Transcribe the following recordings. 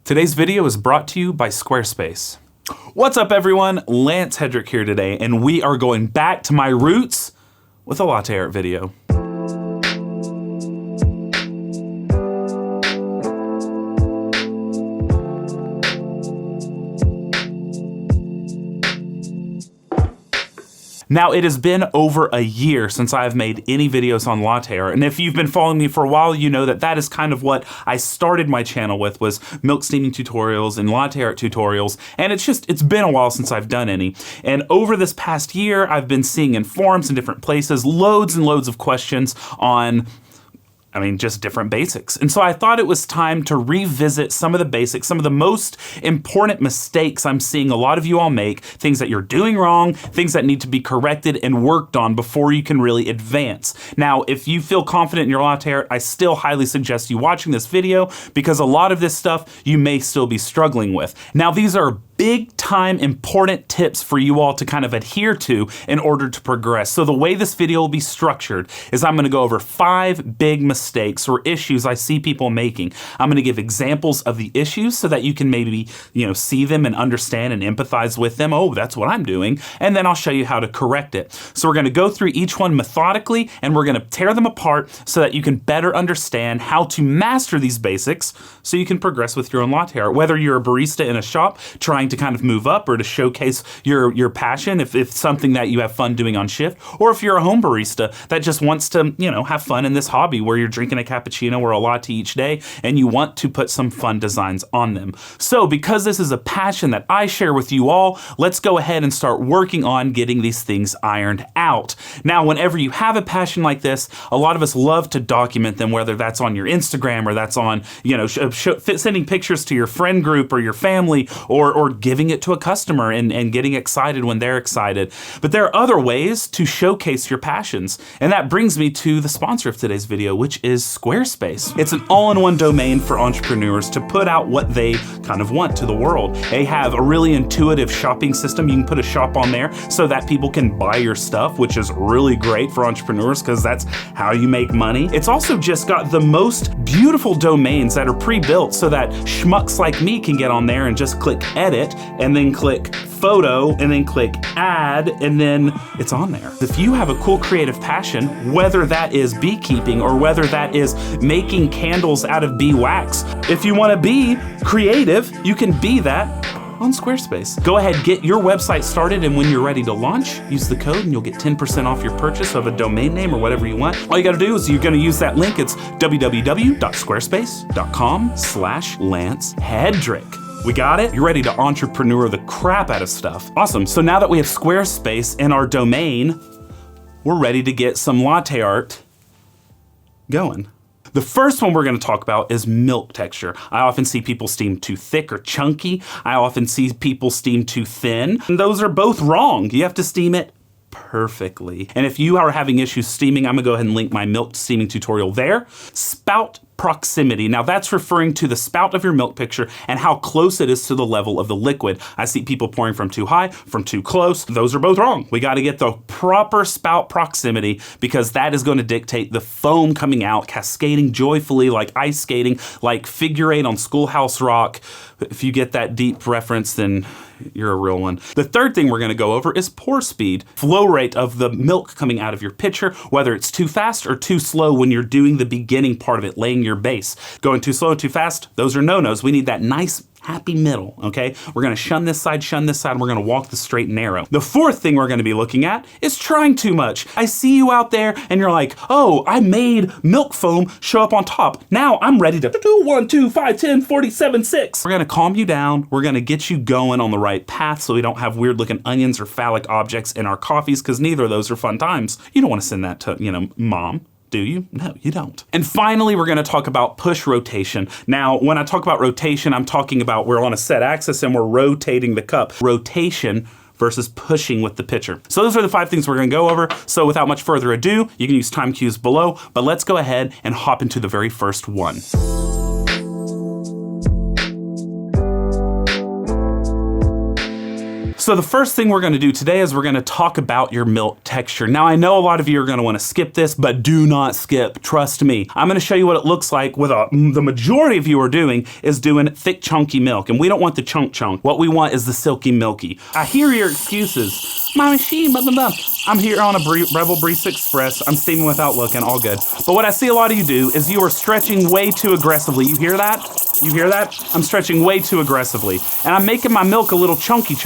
Today's video is brought to you by Squarespace. What's up everyone? Lance Hedrick here today, and we are going back to my roots with a latte art video. Now, it has been over a year since I've made any videos on latte art, and if you've been following me for a while, you know that that is kind of what I started my channel with, was milk steaming tutorials and latte art tutorials, and it's been a while since I've done any. And over this past year, I've been seeing in forums and different places loads and loads of questions on just different basics. And so I thought it was time to revisit some of the basics, some of the most important mistakes I'm seeing a lot of you all make, things that you're doing wrong, things that need to be corrected and worked on before you can really advance. Now, if you feel confident in your latte art, I still highly suggest you watching this video because a lot of this stuff you may still be struggling with. Now, these are big time important tips for you all to kind of adhere to in order to progress. So the way this video will be structured is I'm gonna go over 5 big mistakes or issues I see people making. I'm gonna give examples of the issues so that you can maybe, see them and understand and empathize with them. Oh, that's what I'm doing. And then I'll show you how to correct it. So we're gonna go through each one methodically and we're gonna tear them apart so that you can better understand how to master these basics so you can progress with your own latte art. Whether you're a barista in a shop trying to kind of move up or to showcase your passion, if it's something that you have fun doing on shift, or if you're a home barista that just wants to, have fun in this hobby where you're drinking a cappuccino or a latte each day and you want to put some fun designs on them. So because this is a passion that I share with you all, let's go ahead and start working on getting these things ironed out. Now, whenever you have a passion like this, a lot of us love to document them, whether that's on your Instagram or that's on, sending pictures to your friend group or your family, or giving it to a customer and getting excited when they're excited. But there are other ways to showcase your passions. And that brings me to the sponsor of today's video, which is Squarespace. It's an all-in-one domain for entrepreneurs to put out what they kind of want to the world. They have a really intuitive shopping system. You can put a shop on there so that people can buy your stuff, which is really great for entrepreneurs because that's how you make money. It's also just got the most beautiful domains that are pre-built so that schmucks like me can get on there and just click edit and then click photo and then click add and then it's on there. If you have a cool creative passion, whether that is beekeeping or whether that is making candles out of bee wax, if you want to be creative, you can be that on Squarespace. Go ahead, get your website started, and when you're ready to launch, use the code and you'll get 10% off your purchase of a domain name or whatever you want. All you gotta do is you're gonna use that link. It's www.squarespace.com/Lance Hedrick. We got it? You're ready to entrepreneur the crap out of stuff. Awesome, so now that we have Squarespace in our domain, we're ready to get some latte art going. The first one we're gonna talk about is milk texture. I often see people steam too thick or chunky. I often see people steam too thin. And those are both wrong. You have to steam it perfectly. And if you are having issues steaming, I'm gonna go ahead and link my milk steaming tutorial there. Spout Proximity. Now that's referring to the spout of your milk pitcher and how close it is to the level of the liquid. I see people pouring from too high, from too close. Those are both wrong. We got to get the proper spout proximity because that is going to dictate the foam coming out, cascading joyfully like ice skating, like figure 8 on Schoolhouse Rock. If you get that deep reference, then you're a real one. The third thing we're gonna go over is pour speed, flow rate of the milk coming out of your pitcher, whether it's too fast or too slow when you're doing the beginning part of it, laying your base. Going too slow, too fast, those are no-nos. We need that nice happy middle, okay? We're gonna shun this side, and we're gonna walk the straight and narrow. The fourth thing we're gonna be looking at is trying too much. I see you out there and you're like, oh, I made milk foam show up on top. Now I'm ready to do 1, 2, 5, 10, 47, 6. We're gonna calm you down. We're gonna get you going on the right path so we don't have weird looking onions or phallic objects in our coffees because neither of those are fun times. You don't wanna send that to, mom. Do you? No, you don't. And finally, we're gonna talk about push rotation. Now, when I talk about rotation, I'm talking about we're on a set axis and we're rotating the cup. Rotation versus pushing with the pitcher. So those are the 5 things we're gonna go over. So without much further ado, you can use time cues below, but let's go ahead and hop into the very first one. So the first thing we're gonna do today is we're gonna talk about your milk texture. Now I know a lot of you are gonna wanna skip this, but do not skip, trust me. I'm gonna show you what it looks like with the majority of you are doing is doing thick chunky milk, and we don't want the chunk. What we want is the silky milky. I hear your excuses. My machine, blah, blah, blah. I'm here on a Rebel Barista Express. I'm steaming without looking, all good. But what I see a lot of you do is you are stretching way too aggressively. You hear that? You hear that? I'm stretching way too aggressively. And I'm making my milk a little chunky,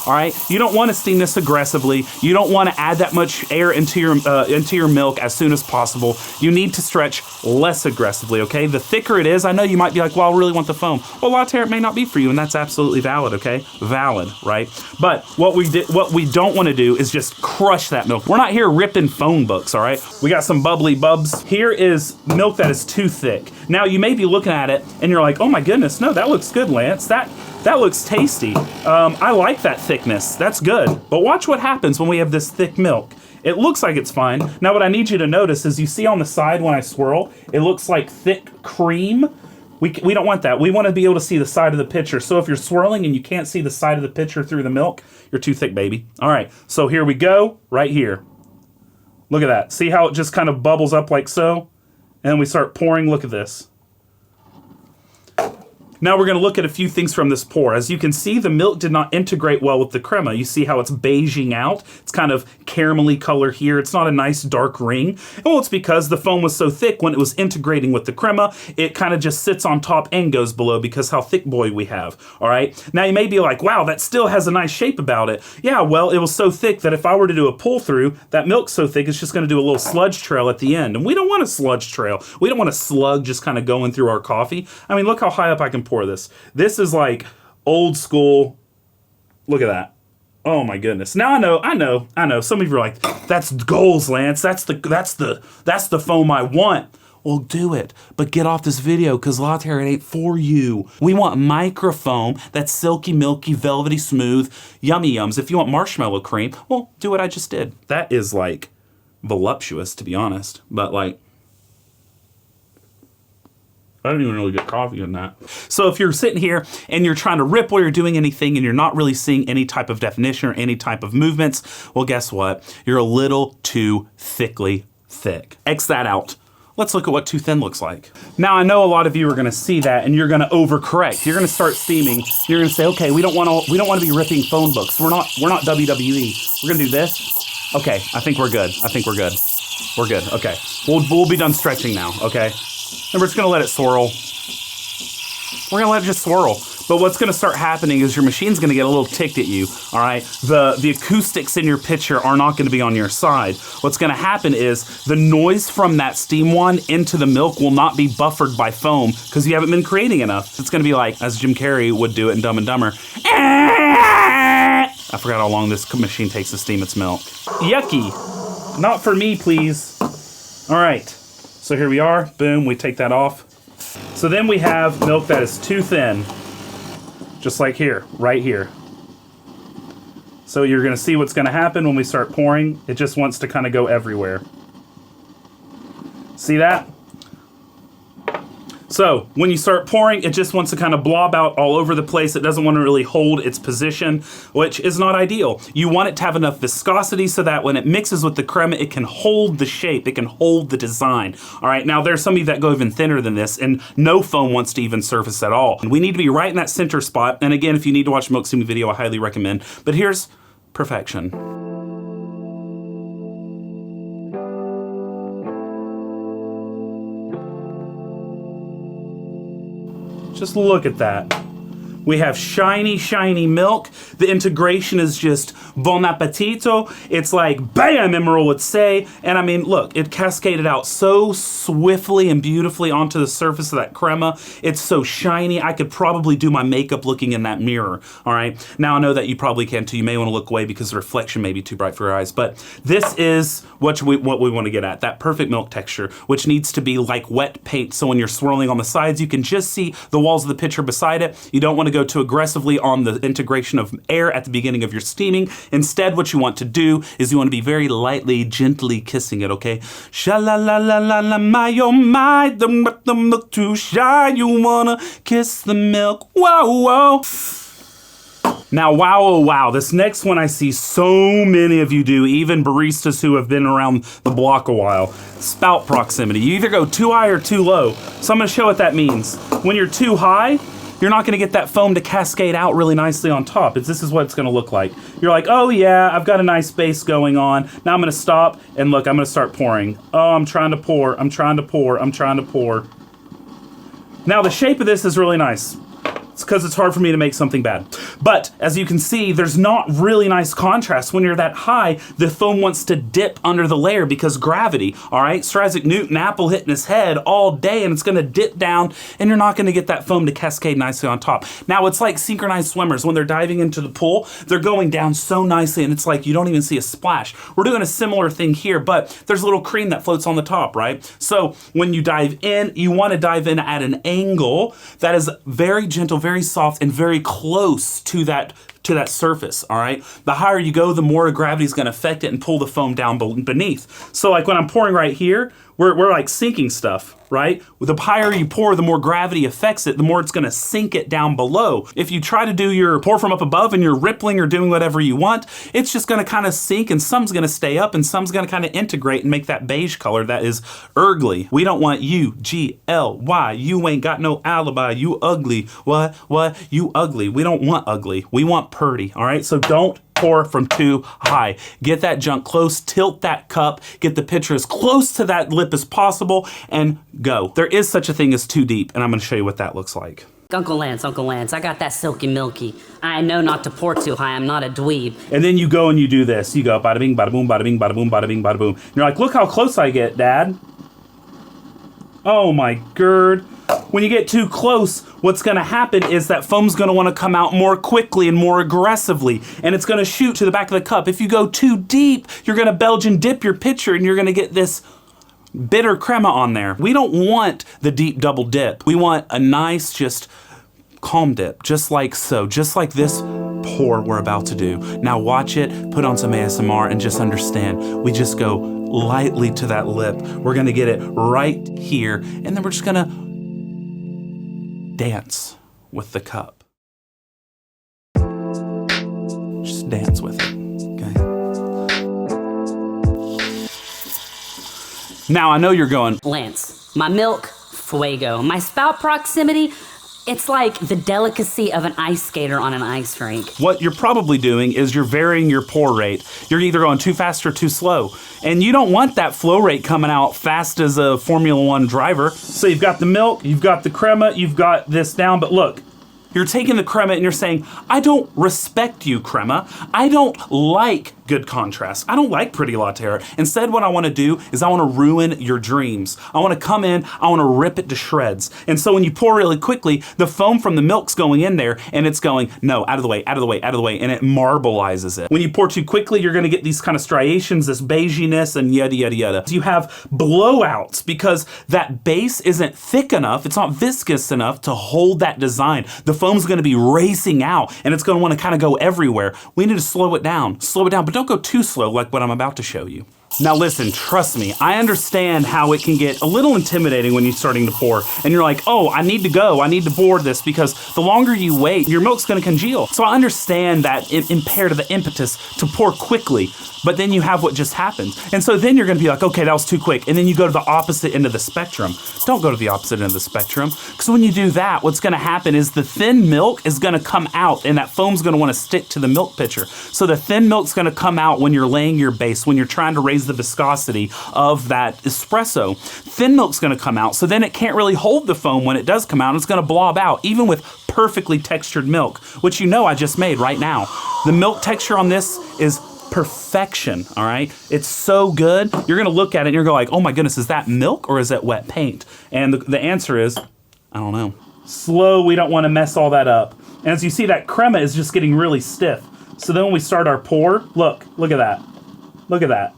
all right? You don't want to steam this aggressively. You don't want to add that much air into your milk as soon as possible. You need to stretch less aggressively, okay? The thicker it is, I know you might be like, well, I really want the foam. Well, latte art may not be for you, and that's absolutely valid, okay? Valid, right? But what we don't want to do is just crush that milk. We're not here ripping phone books, all right? We got some bubbly bubs. Here is milk that is too thick. Now, you may be looking at it, and you're like, oh my goodness, no, that looks good, Lance. That looks tasty. I like that thickness. That's good. But watch what happens when we have this thick milk. It looks like it's fine. Now what I need you to notice is you see on the side when I swirl, it looks like thick cream. We don't want that. We want to be able to see the side of the pitcher. So if you're swirling and you can't see the side of the pitcher through the milk, you're too thick, baby. All right, so here we go, right here. Look at that. See how it just kind of bubbles up like so? And then we start pouring. Look at this. Now we're going to look at a few things from this pour. As you can see, the milk did not integrate well with the crema. You see how it's beiging out? It's kind of caramelly color here. It's not a nice dark ring. Well, it's because the foam was so thick when it was integrating with the crema, it kind of just sits on top and goes below because how thick boy we have, all right? Now you may be like, wow, that still has a nice shape about it. Yeah, well, it was so thick that if I were to do a pull through, that milk's so thick, it's just going to do a little sludge trail at the end. And we don't want a sludge trail. We don't want a slug just kind of going through our coffee. I mean, look how high up I can pour this. This is like old school. Look at that. Oh my goodness. Now I know. Some of you are like, that's goals, Lance. That's the foam I want. Well, do it, but get off this video because latte art ain't for you. We want microfoam that's silky, milky, velvety, smooth, yummy yums. If you want marshmallow cream, well, do what I just did. That is like voluptuous, to be honest, but like, I don't even really get coffee in that. So if you're sitting here and you're trying to rip while you're doing anything and you're not really seeing any type of definition or any type of movements, well, guess what? You're a little too thickly thick. X that out. Let's look at what too thin looks like. Now, I know a lot of you are gonna see that and you're gonna overcorrect. You're gonna start steaming. You're gonna say, okay, we don't wanna be ripping phone books. We're not WWE. We're gonna do this. Okay, I think we're good. We're good, okay. We'll be done stretching now, okay? And we're just gonna let it swirl. We're gonna let it just swirl. But what's gonna start happening is your machine's gonna get a little ticked at you, all right? The acoustics in your pitcher are not gonna be on your side. What's gonna happen is the noise from that steam wand into the milk will not be buffered by foam because you haven't been creating enough. It's gonna be like, as Jim Carrey would do it in Dumb and Dumber. I forgot how long this machine takes to steam its milk. Yucky. Not for me, please. All right. So here we are, boom, we take that off. So then we have milk that is too thin, just like here, right here. So you're gonna see what's gonna happen when we start pouring. It just wants to kind of go everywhere. See that? So when you start pouring, it just wants to kind of blob out all over the place. It doesn't want to really hold its position, which is not ideal. You want it to have enough viscosity so that when it mixes with the crema, it can hold the shape, it can hold the design. All right, now there's some of you that go even thinner than this and no foam wants to even surface at all. And we need to be right in that center spot. And again, if you need to watch a milk steaming video, I highly recommend. But here's perfection. Just look at that. We have shiny, shiny milk. The integration is just bon appetito. It's like, bam, Emilee would say. And I mean, look, it cascaded out so swiftly and beautifully onto the surface of that crema. It's so shiny. I could probably do my makeup looking in that mirror, all right? Now, I know that you probably can too. You may want to look away because the reflection may be too bright for your eyes. But this is what we want to get at, that perfect milk texture, which needs to be like wet paint. So when you're swirling on the sides, you can just see the walls of the pitcher beside it. You don't want to go too aggressively on the integration of air at the beginning of your steaming. Instead, what you want to do is you want to be very lightly, gently kissing it, okay? Sha-la-la-la-la-la, my, oh my, the milk too shy, you wanna kiss the milk, whoa, whoa. Now, wow, oh wow, this next one I see so many of you do, even baristas who have been around the block a while. Spout proximity. You either go too high or too low. So I'm gonna show what that means. When you're too high, you're not gonna get that foam to cascade out really nicely on top. This is what it's gonna look like. You're like, oh yeah, I've got a nice base going on. Now I'm gonna stop and look, I'm gonna start pouring. Oh, I'm trying to pour, I'm trying to pour, I'm trying to pour. Now the shape of this is really nice. It's because it's hard for me to make something bad. But as you can see, there's not really nice contrast. When you're that high, the foam wants to dip under the layer because gravity, all right? Sir Isaac Newton, apple hitting his head all day, and it's gonna dip down, and you're not gonna get that foam to cascade nicely on top. Now, it's like synchronized swimmers. When they're diving into the pool, they're going down so nicely, and it's like you don't even see a splash. We're doing a similar thing here, but there's a little cream that floats on the top, right? So when you dive in, you wanna dive in at an angle that is very gentle, very soft, and very close to that surface, all right? The higher you go, the more gravity is gonna affect it and pull the foam down beneath. So like when I'm pouring right here, we're like sinking stuff, right? The higher you pour, the more gravity affects it, the more it's gonna sink it down below. If you try to do your pour from up above and you're rippling or doing whatever you want, it's just gonna kind of sink and some's gonna stay up and some's gonna kind of integrate and make that beige color that is ugly. We don't want U-G-L-Y. You ain't got no alibi, you ugly. What? You ugly. We don't want ugly. We want pretty, all right? So don't pour from too high. Get that junk close, tilt that cup, get the pitcher as close to that lip as possible, and go. There is such a thing as too deep, and I'm gonna show you what that looks like. Uncle Lance, I got that silky milky. I know not to pour too high, I'm not a dweeb. And then you go and you do this. You go bada bing, bada boom, bada bing, bada boom, bada bing, bada boom. And you're like, look how close I get, Dad. Oh my gird. When you get too close, what's gonna happen is that foam's gonna wanna come out more quickly and more aggressively, and it's gonna shoot to the back of the cup. If you go too deep, you're gonna Belgian dip your pitcher and you're gonna get this bitter crema on there. We don't want the deep double dip. We want a nice, just calm dip, just like so, just like this pour we're about to do. Now watch it, put on some ASMR, and just understand. We just go lightly to that lip. We're gonna get it right here, and then we're just gonna dance with the cup. Just dance with it, okay? Now I know you're going, Lance, my milk, fuego. My spout proximity, it's like the delicacy of an ice skater on an ice rink. What you're probably doing is you're varying your pour rate. You're either going too fast or too slow. And you don't want that flow rate coming out fast as a Formula One driver. So you've got the milk, you've got the crema, you've got this down, but look, you're taking the crema and you're saying, I don't respect you, crema. I don't like good contrast. I don't like pretty latte art. Instead, what I wanna do is I wanna ruin your dreams. I wanna come in, I wanna rip it to shreds. And so when you pour really quickly, the foam from the milk's going in there and it's going, no, out of the way, out of the way, out of the way, and it marbleizes it. When you pour too quickly, you're gonna get these kind of striations, this beiginess, and yada, yada, yada. You have blowouts because that base isn't thick enough, it's not viscous enough to hold that design. The foam's gonna be racing out and it's gonna wanna kind of go everywhere. We need to slow it down, but don't go too slow like what I'm about to show you. Now listen, trust me, I understand how it can get a little intimidating when you're starting to pour and you're like, oh, I need to go, I need to board this because the longer you wait, your milk's gonna congeal. So I understand that it impaired the impetus to pour quickly, but then you have what just happened. And so then you're gonna be like, okay, that was too quick. And then you go to the opposite end of the spectrum. Don't go to the opposite end of the spectrum, because when you do that, what's gonna happen is the thin milk is gonna come out and that foam's gonna wanna stick to the milk pitcher. So the thin milk's gonna come out when you're laying your base, when you're trying to raise the viscosity of that espresso. Thin milk's gonna come out, so then it can't really hold the foam when it does come out. It's gonna blob out, even with perfectly textured milk, which you know I just made right now. The milk texture on this is perfection, all right? It's so good. You're gonna look at it and you're gonna go like, oh my goodness, is that milk or is that wet paint? And the answer is, I don't know. Slow, we don't wanna mess all that up. And as you see, that crema is just getting really stiff. So then when we start our pour, look at that. Look at that.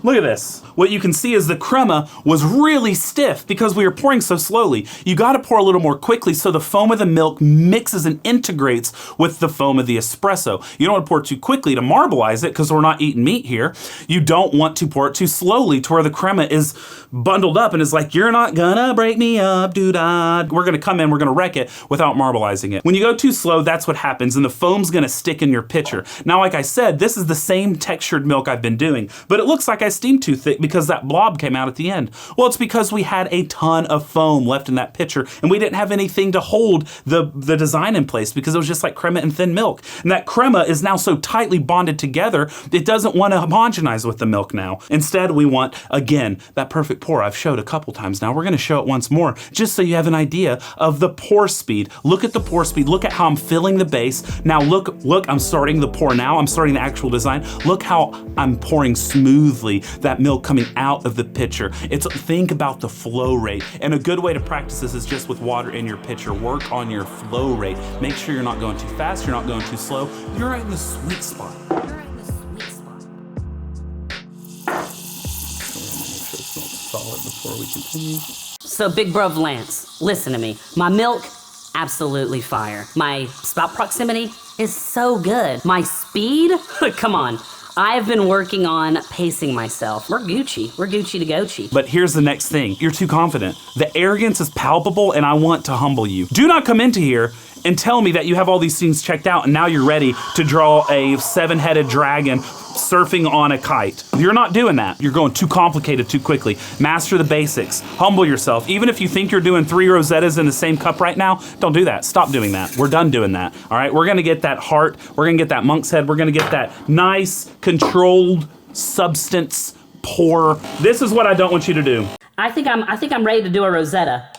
Look at this. What you can see is the crema was really stiff because we were pouring so slowly. You gotta pour a little more quickly so the foam of the milk mixes and integrates with the foam of the espresso. You don't wanna pour too quickly to marbleize it because we're not eating meat here. You don't want to pour it too slowly to where the crema is bundled up and is like, you're not gonna break me up, doo-dah. We're gonna come in, we're gonna wreck it without marbleizing it. When you go too slow, that's what happens, and the foam's gonna stick in your pitcher. Now, like I said, this is the same textured milk I've been doing, but it looks like I steamed too thick because that blob came out at the end. Well, it's because we had a ton of foam left in that pitcher, and we didn't have anything to hold the design in place because it was just like crema and thin milk. And that crema is now so tightly bonded together, it doesn't want to homogenize with the milk now. Instead, we want, again, that perfect pour I've showed a couple times now. We're gonna show it once more, just so you have an idea of the pour speed. Look at the pour speed. Look at how I'm filling the base. Now look, I'm starting the pour now. I'm starting the actual design. Look how I'm pouring smoothly that milk coming out of the pitcher. Think about the flow rate. And a good way to practice this is just with water in your pitcher. Work on your flow rate. Make sure you're not going too fast, you're not going too slow. You're right in the sweet spot. Solid before we continue. So Big Bruv Lance, listen to me. My milk, absolutely fire. My Spout Proximity is so good. My speed, come on. I've been working on pacing myself. We're Gucci to Gochi. But here's the next thing. You're too confident. The arrogance is palpable and I want to humble you. Do not come into here and tell me that you have all these things checked out and now you're ready to draw a 7-headed dragon surfing on a kite. You're not doing that. You're going too complicated too quickly. Master the basics. Humble yourself. Even if you think you're doing 3 Rosettas in the same cup right now, don't do that. Stop doing that. We're done doing that. All right, we're gonna get that heart. We're gonna get that monk's head. We're gonna get that nice, controlled substance pour. This is what I don't want you to do. I think I'm ready to do a Rosetta.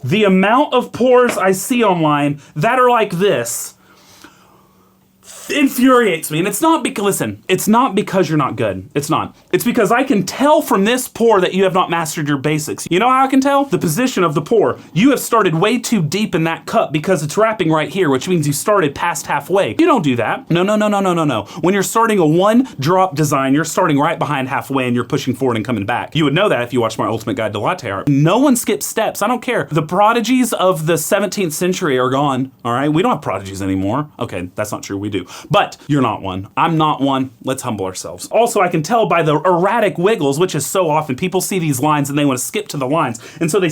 The amount of pours I see online that are like this infuriates me. And it's not because, listen, it's not because you're not good. It's not. It's because I can tell from this pour that you have not mastered your basics. You know how I can tell? The position of the pour. You have started way too deep in that cup because it's wrapping right here, which means you started past halfway. You don't do that. No. When you're starting a 1-drop design, you're starting right behind halfway and you're pushing forward and coming back. You would know that if you watched my ultimate guide to latte art. No one skips steps. I don't care. The prodigies of the 17th century are gone. All right. We don't have prodigies anymore. Okay. That's not true. We do. But you're not one. I'm not one. Let's humble ourselves. Also, I can tell by the erratic wiggles, which is so often people see these lines and they want to skip to the lines. And so they,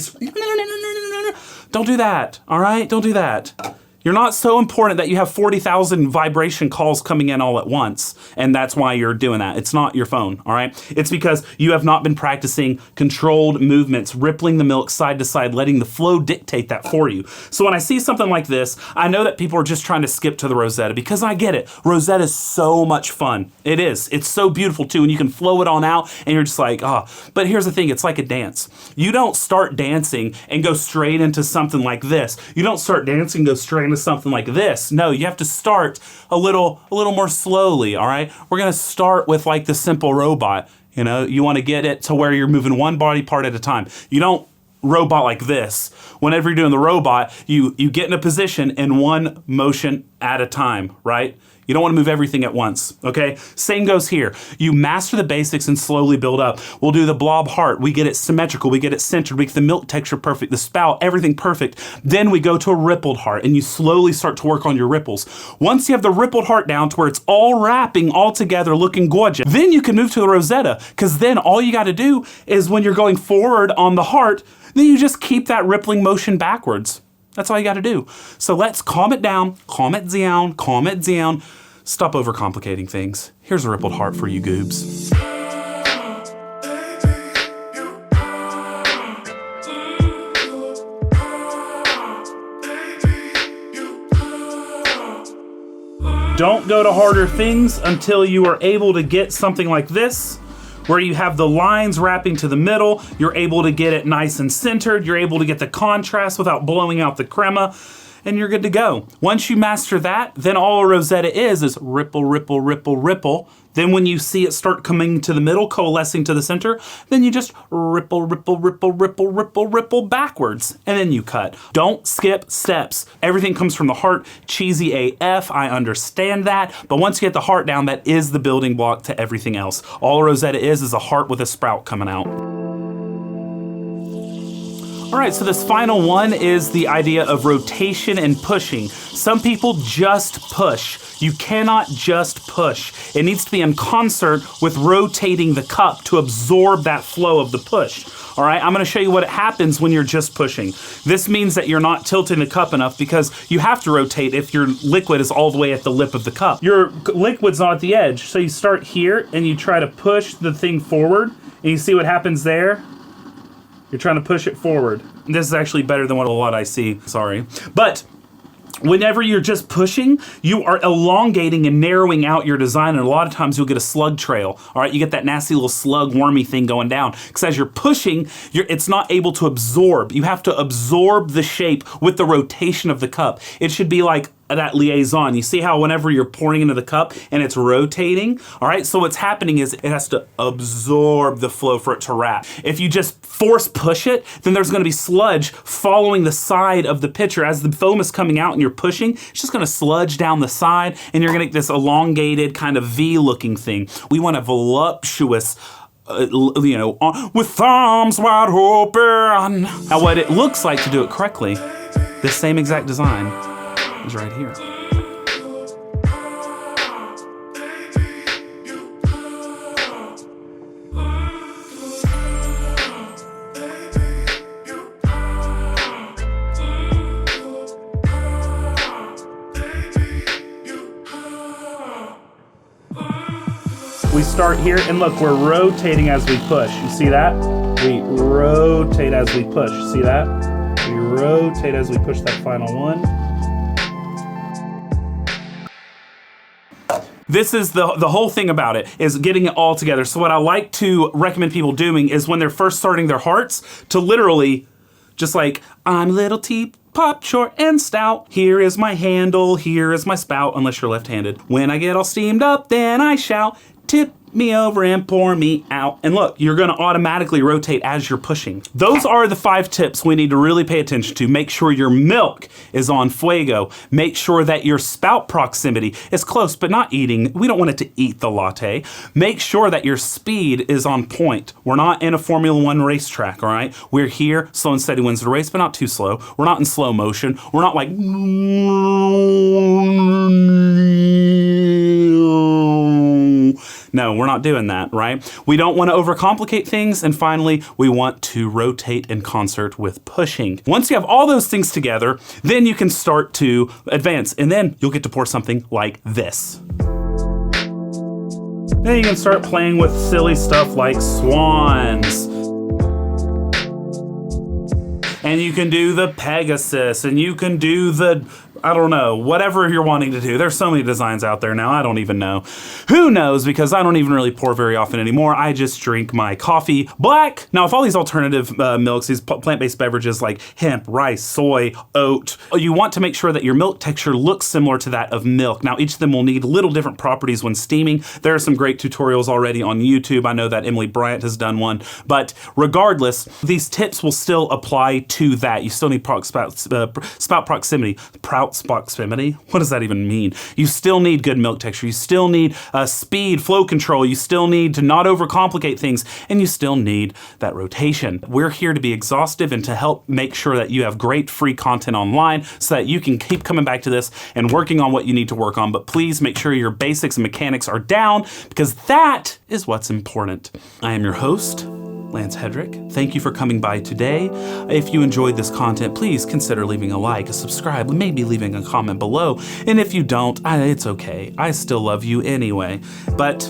don't do that. All right. Don't do that. You're not so important that you have 40,000 vibration calls coming in all at once, and that's why you're doing that. It's not your phone, all right? It's because you have not been practicing controlled movements, rippling the milk side to side, letting the flow dictate that for you. So when I see something like this, I know that people are just trying to skip to the Rosetta because I get it. Rosetta is so much fun. It is. It's so beautiful too, and you can flow it on out, and you're just like, ah. Oh. But here's the thing, it's like a dance. You don't start dancing and go straight into something like this. You don't start dancing and go straight into something like this. No, you have to start a little more slowly, all right? We're gonna start with like the simple robot. You know, you wanna get it to where you're moving one body part at a time. You don't robot like this. Whenever you're doing the robot, you get in a position in one motion at a time, right? You don't want to move everything at once, okay? Same goes here. You master the basics and slowly build up. We'll do the blob heart. We get it symmetrical. We get it centered. We get the milk texture perfect, the spout, everything perfect. Then we go to a rippled heart, and you slowly start to work on your ripples. Once you have the rippled heart down to where it's all wrapping all together, looking gorgeous, then you can move to the Rosetta, because then all you got to do is when you're going forward on the heart, then you just keep that rippling motion backwards. That's all you got to do. So let's calm it down, calm it down, calm it down. Stop overcomplicating things. Here's a rippled heart for you goobs. Don't go to harder things until you are able to get something like this, where you have the lines wrapping to the middle, you're able to get it nice and centered, you're able to get the contrast without blowing out the crema, and you're good to go. Once you master that, then all a Rosetta is ripple, ripple, ripple, ripple. Then when you see it start coming to the middle, coalescing to the center, then you just ripple, ripple, ripple, ripple, ripple, ripple backwards, and then you cut. Don't skip steps. Everything comes from the heart. Cheesy AF, I understand that, but once you get the heart down, that is the building block to everything else. All a rosetta is a heart with a sprout coming out. All right, so this final one is the idea of rotation and pushing. Some people just push. You cannot just push. It needs to be in concert with rotating the cup to absorb that flow of the push. All right, I'm gonna show you what happens when you're just pushing. This means that you're not tilting the cup enough because you have to rotate if your liquid is all the way at the lip of the cup. Your liquid's not at the edge, so you start here and you try to push the thing forward, and you see what happens there? You're trying to push it forward. This is actually better than what a lot I see, sorry. But whenever you're just pushing, you are elongating and narrowing out your design, and a lot of times you'll get a slug trail. All right, you get that nasty little slug wormy thing going down. Because as you're pushing, it's not able to absorb. You have to absorb the shape with the rotation of the cup. It should be like that liaison. You see how whenever you're pouring into the cup and it's rotating, all right, so what's happening is it has to absorb the flow for it to wrap. If you just force push it, then there's gonna be sludge following the side of the pitcher. As the foam is coming out and you're pushing, it's just gonna sludge down the side and you're gonna get this elongated kind of V-looking thing. We want a voluptuous with arms wide open. Now what it looks like to do it correctly, this same exact design is right here. We start here and look, we're rotating as we push. You see that? We rotate as we push. See that? We rotate as we push that final one. This is the whole thing about it, is getting it all together. So what I like to recommend people doing is when they're first starting their hearts, to literally just like, I'm a little teapot, short and stout. Here is my handle, here is my spout, unless you're left-handed. When I get all steamed up, then I shout, tip me over and pour me out. And look, you're gonna automatically rotate as you're pushing. Those are the 5 tips we need to really pay attention to. Make sure your milk is on fuego. Make sure that your spout proximity is close, but not eating. We don't want it to eat the latte. Make sure that your speed is on point. We're not in a Formula 1 racetrack, all right? We're here, slow and steady wins the race, but not too slow. We're not in slow motion. We're not like, no, we're not doing that, right? We don't want to overcomplicate things. And finally, we want to rotate in concert with pushing. Once you have all those things together, then you can start to advance. And then you'll get to pour something like this. Then you can start playing with silly stuff like swans. And you can do the Pegasus, and you can do the, I don't know, whatever you're wanting to do. There's so many designs out there now, I don't even know. Who knows, because I don't even really pour very often anymore. I just drink my coffee black. Now, if all these alternative milks, these plant-based beverages like hemp, rice, soy, oat, you want to make sure that your milk texture looks similar to that of milk. Now, each of them will need little different properties when steaming. There are some great tutorials already on YouTube. I know that Emilee Bryant has done one, but regardless, these tips will still apply to that. You still need spout proximity. Proximity? What does that even mean? You still need good milk texture. You still need speed, flow control. You still need to not overcomplicate things, and you still need that rotation. We're here to be exhaustive and to help make sure that you have great free content online so that you can keep coming back to this and working on what you need to work on. But please make sure your basics and mechanics are down, because that is what's important. I am your host, Lance Hedrick. Thank you for coming by today. If you enjoyed this content, please consider leaving a like, a subscribe, maybe leaving a comment below. And if you don't, it's okay. I still love you anyway. But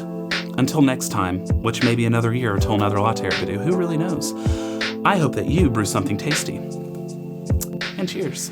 until next time, which may be another year until another Latte Art video, who really knows? I hope that you brew something tasty. And cheers.